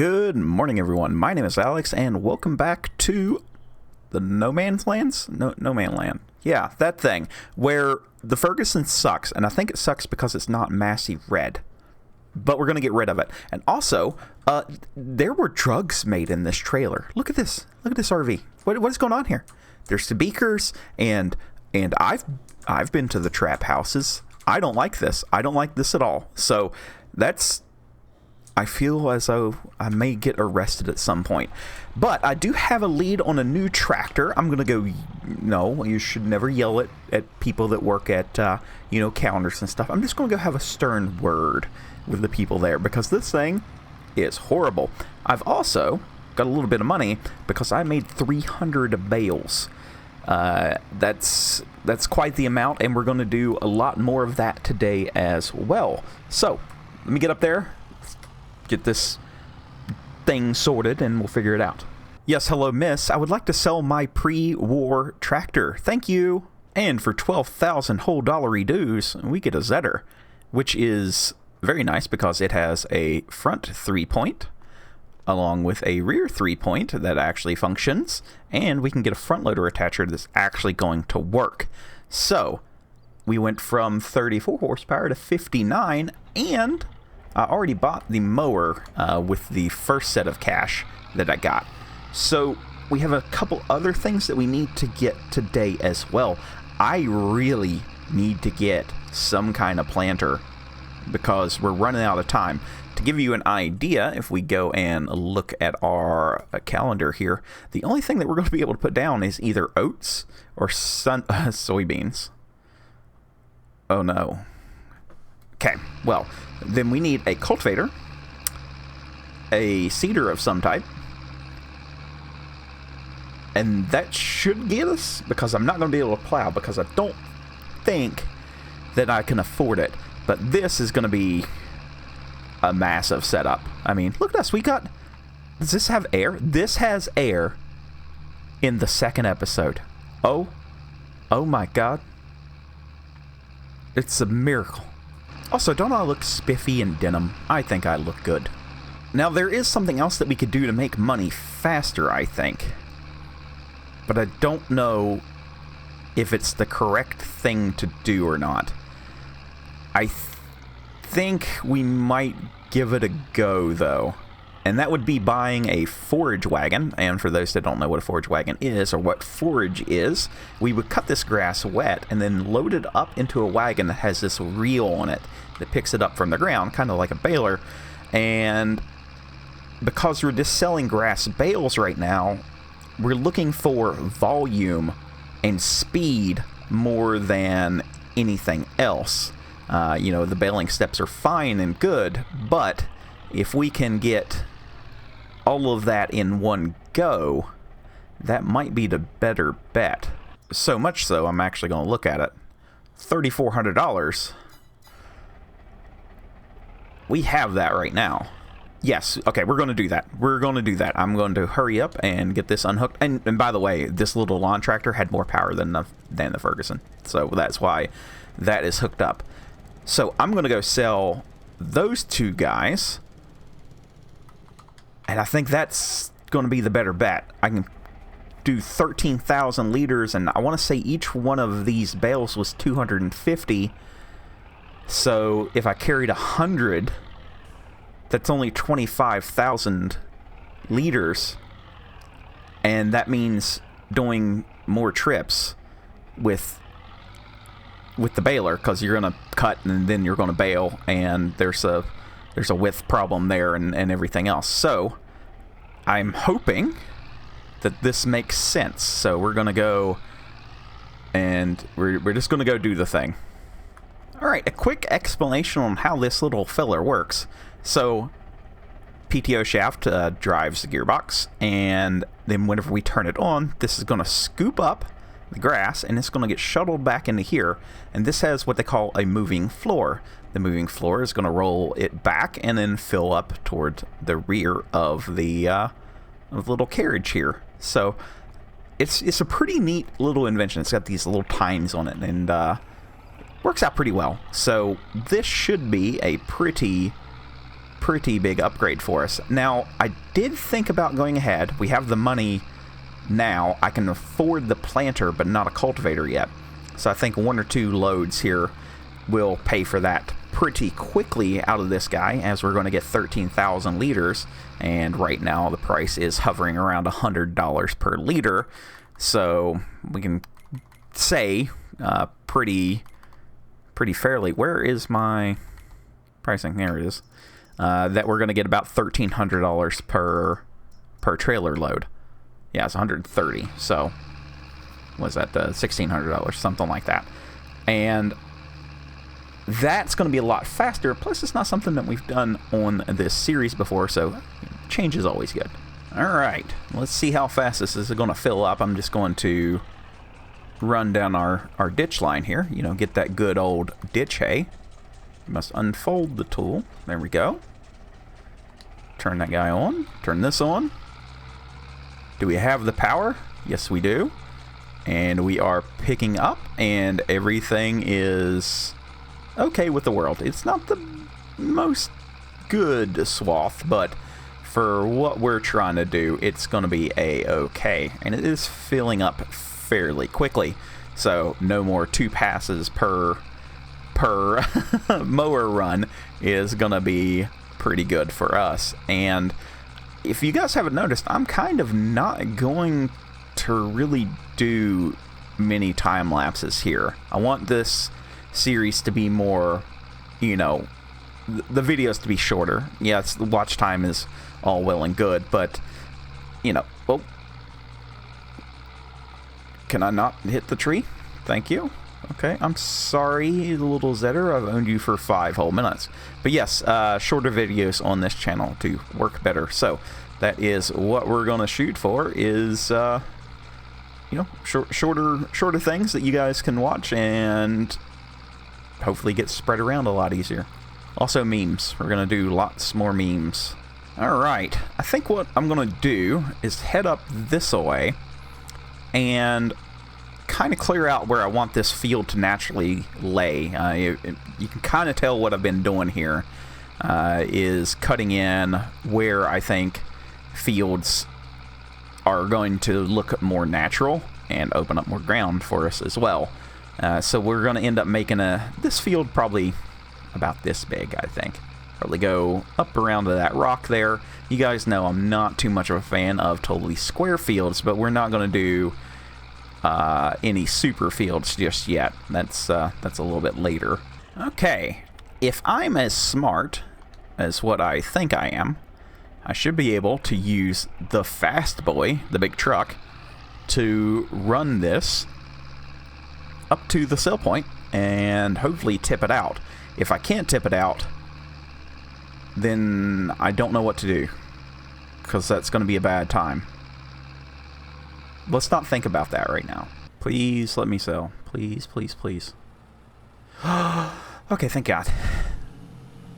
Good morning, everyone. My name is Alex, and welcome back to the No Man's Lands? No Man Land. Yeah, that thing, where the Ferguson sucks, and I think it sucks because it's not massy red. But we're going to get rid of it. And also, there were drugs made in this trailer. Look at this. Look at this RV. What is going on here? There's the beakers, and I've been to the trap houses. I don't like this. I don't like this at all. So that's... I feel as though I may get arrested at some point. But I do have a lead on a new tractor. I'm going to go... No, you should never yell at people that work at, counters and stuff. I'm just going to go have a stern word with the people there, because this thing is horrible. I've also got a little bit of money because I made 300 bales. That's quite the amount, and we're going to do a lot more of that today as well. So, let me get up there, get this thing sorted, and we'll figure it out. Yes, hello, miss. I would like to sell my pre-war tractor. Thank you. And for 12,000 whole dollary dues, we get a Zetter, which is very nice because it has a front 3-point along with a rear 3-point that actually functions, and we can get a front loader attacher that's actually going to work. So we went from 34 horsepower to 59, and I already bought the mower with the first set of cash that I got. So we have a couple other things that we need to get today as well. I really need to get some kind of planter because we're running out of time. To give you an idea, if we go and look at our calendar here, the only thing that we're going to be able to put down is either oats or soybeans. Oh no. Okay, well, then we need a cultivator, a seeder of some type, and that should get us, because I'm not going to be able to plow, because I don't think that I can afford it. But this is going to be a massive setup. I mean, look at us. We got... Does this have air? This has air in the second episode. Oh my god. It's a miracle. Also, don't I look spiffy in denim? I think I look good. Now, there is something else that we could do to make money faster, I think. But I don't know if it's the correct thing to do or not. I think we might give it a go, though. And that would be buying a forage wagon. And for those that don't know what a forage wagon is, or what forage is, we would cut this grass wet and then load it up into a wagon that has this reel on it that picks it up from the ground, kind of like a baler. And because we're just selling grass bales right now, we're looking for volume and speed more than anything else. The baling steps are fine and good, but if we can get all of that in one go, that might be the better bet. So much so, I'm actually going to look at it. $3,400. We have that right now. Yes, okay, we're going to do that. I'm going to hurry up and get this unhooked. And by the way, this little lawn tractor had more power than the Ferguson. So that's why that is hooked up. So I'm going to go sell those two guys. And I think that's going to be the better bet. I can do 13,000 liters, and I want to say each one of these bales was 250. So if I carried 100, that's only 25,000 liters. And that means doing more trips with the baler, because you're going to cut and then you're going to bale, and there's a width problem there and everything else. So I'm hoping that this makes sense. So we're going to go and we're just going to go do the thing. Alright, a quick explanation on how this little filler works. So PTO shaft drives the gearbox, and then whenever we turn it on, this is going to scoop up the grass, and it's going to get shuttled back into here, and this has what they call a moving floor. The moving floor is going to roll it back and then fill up toward the rear of the little carriage here. So it's a pretty neat little invention. It's got these little tines on it, and works out pretty well. So this should be a pretty pretty big upgrade for us. Now, I did think about going ahead. We have the money now. I can afford the planter, but not a cultivator yet. So I think 1 or 2 loads here will pay for that pretty quickly out of this guy, as we're going to get 13,000 liters, and right now the price is hovering around $100 per liter. So we can say pretty fairly, where is my pricing? There it is. That we're going to get about $1,300 per trailer load. Yeah, it's 130. So was that $1,600, something like that? And that's going to be a lot faster. Plus, it's not something that we've done on this series before, so change is always good. All right, let's see how fast this is going to fill up. I'm just going to run down our ditch line here. You know, get that good old ditch hay. You must unfold the tool. There we go. Turn that guy on. Turn this on. Do we have the power? Yes, we do. And we are picking up, and everything is okay with the world. It's not the most good swath, but for what we're trying to do, it's going to be a-okay. And it is filling up fairly quickly. So no more 2 passes per mower run is going to be pretty good for us. And if you guys haven't noticed, I'm kind of not going to really do many time lapses here. I want this series to be more, you know, the videos to be shorter. Yes, the watch time is all well and good, but, you know, oh, can I not hit the tree? Thank you. Okay, I'm sorry, little Zetter. I've owned you for 5 whole minutes. But yes, shorter videos on this channel to work better. So that is what we're going to shoot for, is you know, shorter things that you guys can watch and hopefully get spread around a lot easier. Also memes. We're going to do lots more memes. Alright, I think what I'm going to do is head up this way and kind of clear out where I want this field to naturally lay. You can kind of tell what I've been doing here is cutting in where I think fields are going to look more natural and open up more ground for us as well. So we're going to end up making this field probably about this big, I think. Probably go up around to that rock there. You guys know I'm not too much of a fan of totally square fields, but we're not going to do any super fields just yet. That's a little bit later. Okay, if I'm as smart as what I think I am, I should be able to use the fast boy, the big truck, to run this up to the sell point and hopefully tip it out. If I can't tip it out, then I don't know what to do, because that's going to be a bad time. Let's not think about that right now. Please let me sell. Please, please, please. Okay, thank God.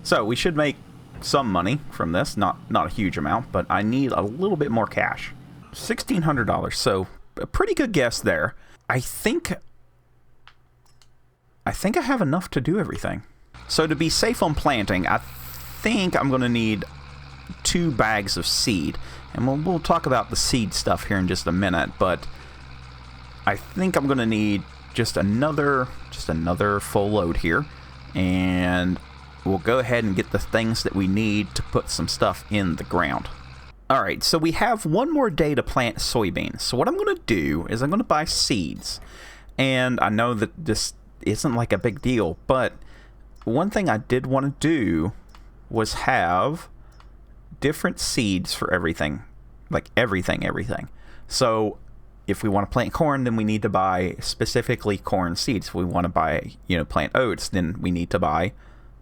So we should make some money from this. Not a huge amount, but I need a little bit more cash. $1,600. So a pretty good guess there. I think I have enough to do everything. So to be safe on planting, I think I'm going to need 2 bags of seed. And we'll talk about the seed stuff here in just a minute, but I think I'm going to need just another full load here, and we'll go ahead and get the things that we need to put some stuff in the ground. Alright, so we have one more day to plant soybeans. So what I'm going to do is I'm going to buy seeds. And I know that this isn't like a big deal, but one thing I did want to do was have different seeds for everything. Like everything. So if we want to plant corn, then we need to buy specifically corn seeds. If we want to buy, plant oats, then we need to buy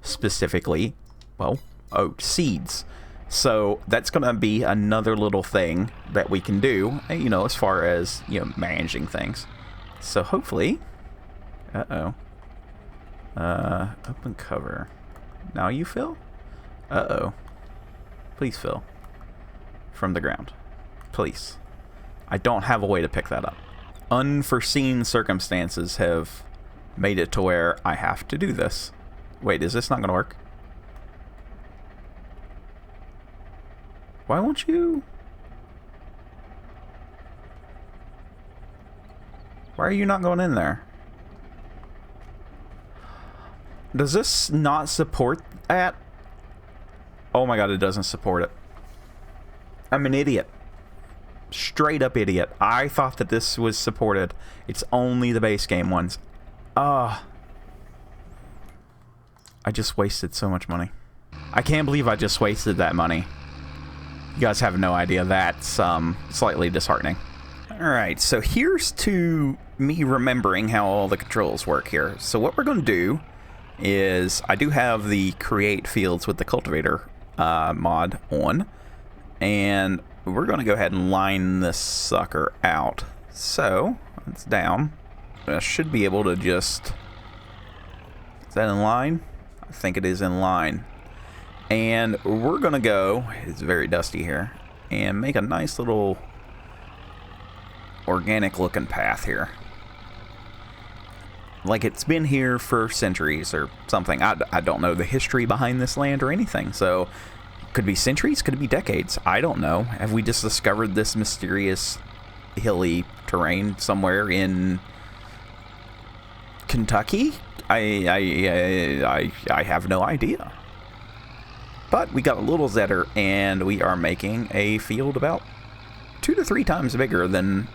specifically, oat seeds. So that's going to be another little thing that we can do, as far as, managing things. So hopefully, open cover. Now you fill? Please fill from the ground. Please. I don't have a way to pick that up. Unforeseen circumstances have made it to where I have to do this. Wait, is this not going to work? Why won't you? Why are you not going in there? Does this not support that? Oh my god, it doesn't support it. I'm an idiot. Straight up idiot. I thought that this was supported. It's only the base game ones. I just wasted so much money. I can't believe I just wasted that money. You guys have no idea. That's slightly disheartening. Alright, so here's to me remembering how all the controls work here. So what we're going to do is, I do have the create fields with the cultivator mod on, and we're going to go ahead and line this sucker out. So it's down. I should be able to just... Is that in line? I think it is in line. And we're going to go... It's very dusty here. And make a nice little organic looking path here. Like it's been here for centuries or something. I don't know the history behind this land or anything. So, could be centuries, could it be decades? I don't know. Have we just discovered this mysterious hilly terrain somewhere in Kentucky? I have no idea. But we got a little zetter, and we are making a field about 2 to 3 times bigger than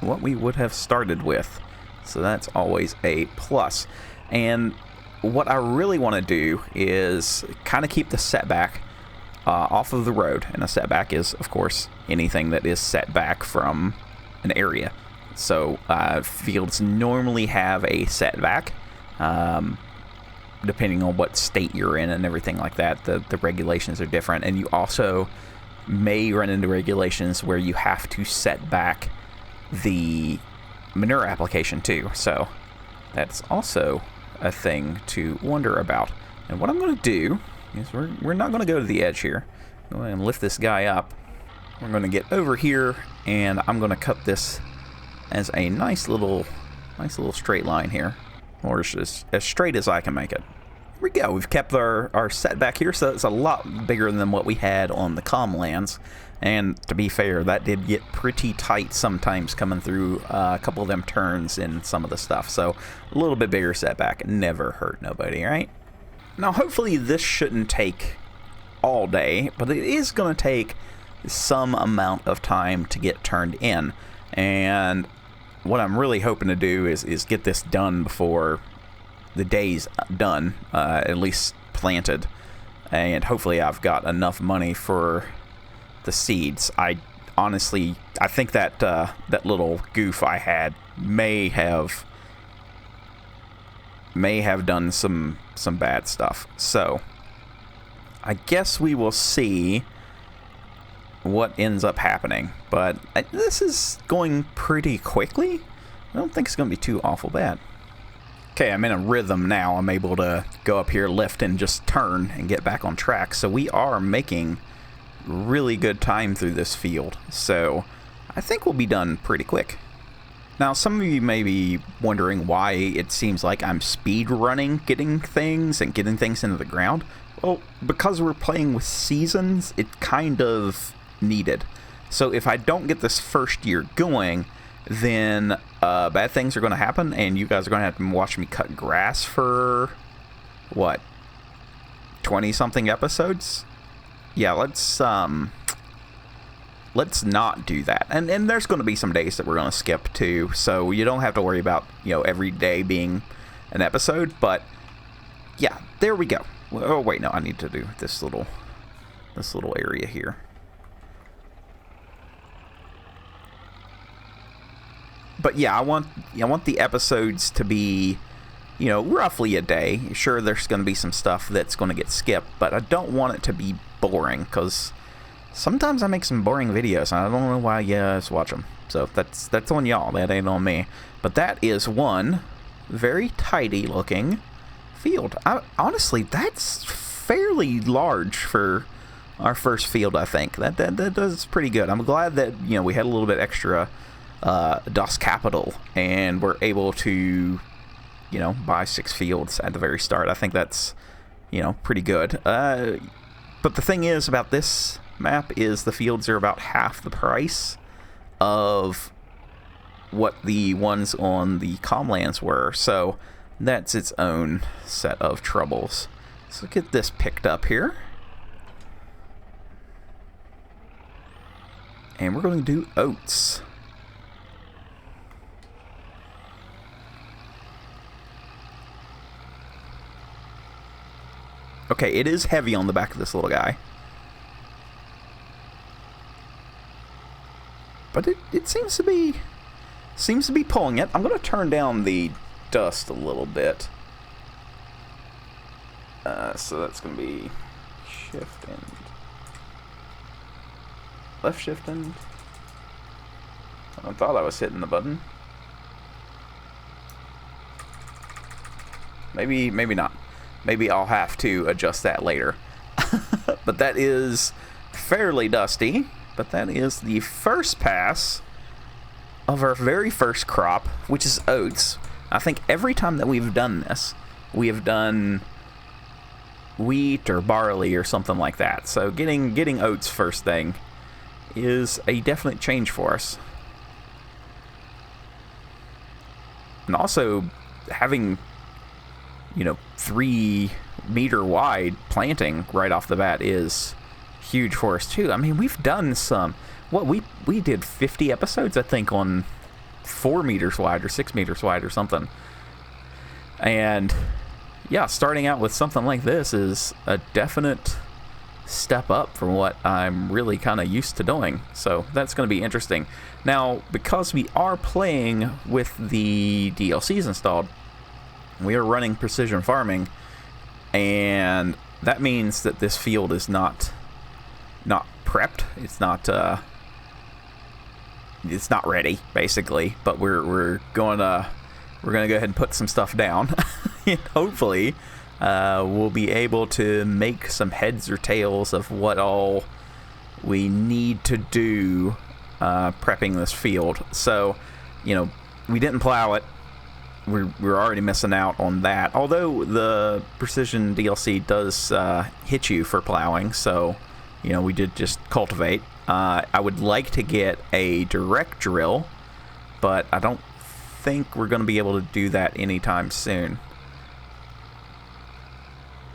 what we would have started with. So that's always a plus. And what I really want to do is kind of keep the setback off of the road. And a setback is, of course, anything that is set back from an area. So fields normally have a setback, depending on what state you're in and everything like that. The regulations are different. And you also may run into regulations where you have to set back the manure application too, so that's also a thing to wonder about. And what I'm going to do is we're not going to go to the edge here. Go ahead and lift this guy up. We're going to get over here, and I'm going to cut this as a nice little straight line here, or as straight as I can make it. Here we go. We've kept our setback here, so it's a lot bigger than what we had on the comm lands. And to be fair, that did get pretty tight sometimes coming through a couple of them turns in some of the stuff. So a little bit bigger setback never hurt nobody, right? Now hopefully this shouldn't take all day, but it is going to take some amount of time to get turned in. And what I'm really hoping to do is get this done before the day's done, at least planted. And hopefully I've got enough money for the seeds. I think that that little goof I had may have done some bad stuff. So I guess we will see what ends up happening. But this is going pretty quickly. I don't think it's going to be too awful bad. Okay, I'm in a rhythm now. I'm able to go up here, lift, and just turn and get back on track. So we are making really good time through this field, so I think we'll be done pretty quick. Now some of you may be wondering why it seems like I'm speed running getting things into the ground. Well, because we're playing with seasons, it kind of needed. So if I don't get this first year going, then bad things are going to happen, and you guys are going to have to watch me cut grass for what, 20 something episodes. Yeah, let's not do that. And there's going to be some days that we're going to skip too, so you don't have to worry about, every day being an episode. But yeah, there we go. Oh wait, no, I need to do this little area here. But yeah, I want the episodes to be, roughly a day. Sure, there's going to be some stuff that's going to get skipped, but I don't want it to be boring, because sometimes I make some boring videos and I don't know why you guys watch them. So that's on y'all. That ain't on me. But that is one very tidy looking field. Honestly, that's fairly large for our first field. I think that does pretty good. I'm glad that we had a little bit extra DOS capital and we're able to buy 6 fields at the very start. I think that's pretty good. But the thing is about this map is the fields are about half the price of what the ones on the Comlands were, so that's its own set of troubles. So get this picked up here. And we're going to do oats. Okay, it is heavy on the back of this little guy. But it seems to be pulling it. I'm going to turn down the dust a little bit. So that's going to be shift and left shift and I thought I was hitting the button. Maybe not. Maybe I'll have to adjust that later. But that is fairly dusty. But that is the first pass of our very first crop, which is oats. I think every time that we've done this, we have done wheat or barley or something like that. So getting oats first thing is a definite change for us. And also having, 3-meter wide planting right off the bat is huge for us too. I mean, we've done some, we did 50 episodes, I think, on 4 meters wide or 6 meters wide or something. And yeah, starting out with something like this is a definite step up from what I'm really kind of used to doing. So that's going to be interesting. Now, because we are playing with the DLCs installed, we are running precision farming, and that means that this field is not prepped. It's not ready, basically. But we're going to go ahead and put some stuff down, and hopefully we'll be able to make some heads or tails of what all we need to do prepping this field. So, we didn't plow it. We're already missing out on that. Although the Precision DLC does hit you for plowing, so we did just cultivate. I would like to get a direct drill, but I don't think we're going to be able to do that anytime soon.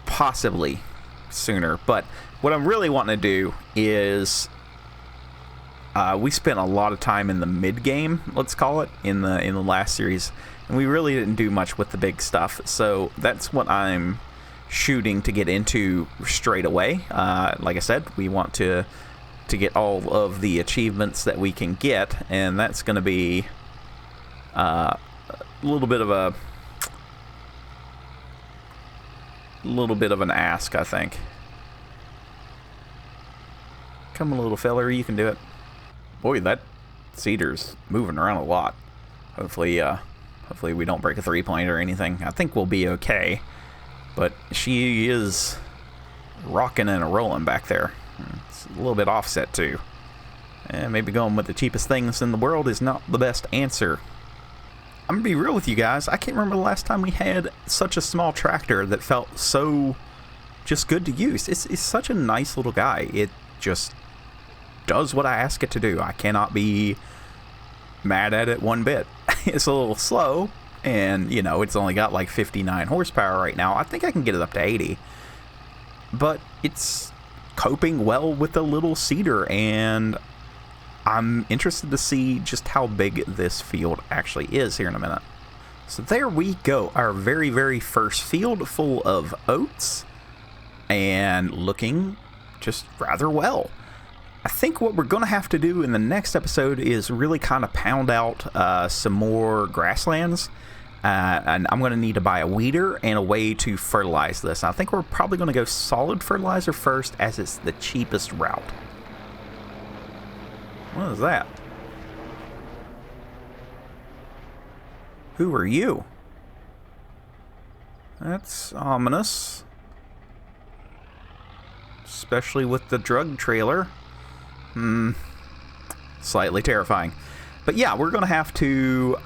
Possibly sooner, but what I'm really wanting to do is we spent a lot of time in the mid game, let's call it, in the last series, and we really didn't do much with the big stuff. So that's what I'm shooting to get into straight away. Like I said, we want to get all of the achievements that we can get, and that's going to be a little bit of an ask, I think. Come on, little feller, you can do it. Boy, that cedar's moving around a lot. Hopefully we don't break a 3-point or anything. I think we'll be okay. But she is rocking and rolling back there. It's a little bit offset too. And maybe going with the cheapest things in the world is not the best answer. I'm gonna be real with you guys. I can't remember the last time we had such a small tractor that felt so just good to use. It's such a nice little guy. It just does what I ask it to do. I cannot be mad at it one bit. It's a little slow, and it's only got like 59 horsepower right now. I think I can get it up to 80, but it's coping well with the little seeder, and I'm interested to see just how big this field actually is here in a minute. So there we go, our very, very first field full of oats, and looking just rather well. I think what we're going to have to do in the next episode is really kind of pound out some more grasslands. And I'm going to need to buy a weeder and a way to fertilize this. I think we're probably going to go solid fertilizer first, as it's the cheapest route. What is that? Who are you? That's ominous. Especially with the drug trailer. Slightly terrifying. But yeah, we're going to have to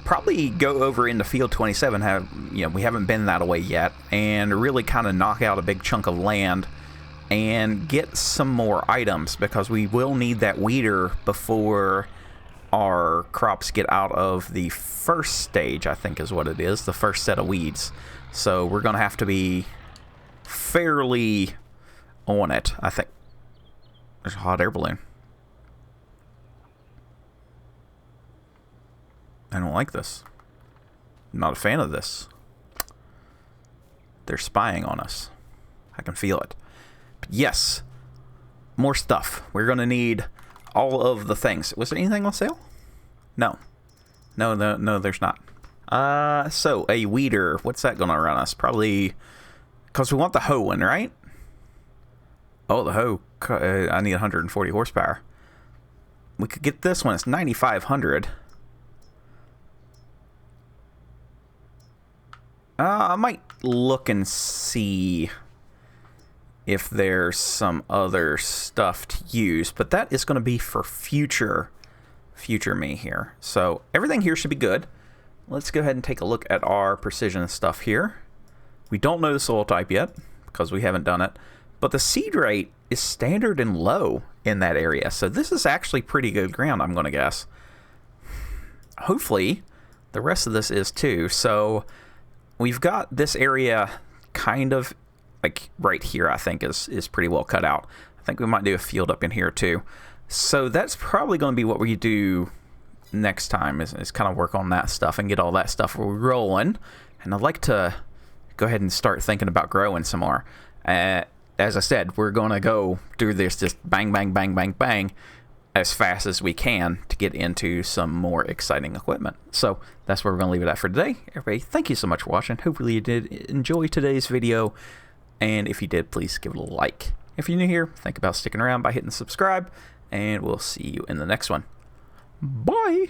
probably go over into field 27. We haven't been that away yet, and really kind of knock out a big chunk of land and get some more items, because we will need that weeder before our crops get out of the first stage, I think is what it is, the first set of weeds. So we're going to have to be fairly on it, I think. There's a hot air balloon. I don't like this. I'm not a fan of this. They're spying on us. I can feel it. But yes, more stuff. We're going to need all of the things. Was there anything on sale? No. No, there's not. So a weeder. What's that going to run us? Probably, because we want the hoe one, right? Oh, the hoe. I need 140 horsepower. We could get this one. It's 9,500. I might look and see if there's some other stuff to use, but that is going to be for future me here. So everything here should be good. Let's go ahead and take a look at our precision stuff here. We don't know the soil type yet because we haven't done it, but the seed rate is standard and low in that area. So this is actually pretty good ground, I'm going to guess. Hopefully the rest of this is too. So we've got this area kind of like right here, I think is pretty well cut out. I think we might do a field up in here too. So that's probably going to be what we do next time is kind of work on that stuff and get all that stuff rolling. And I'd like to go ahead and start thinking about growing some more. As I said, we're going to go do this just bang, bang, bang, bang, bang as fast as we can to get into some more exciting equipment. So that's where we're going to leave it at for today. Everybody, thank you so much for watching. Hopefully you did enjoy today's video. And if you did, please give it a like. If you're new here, think about sticking around by hitting subscribe. And we'll see you in the next one. Bye!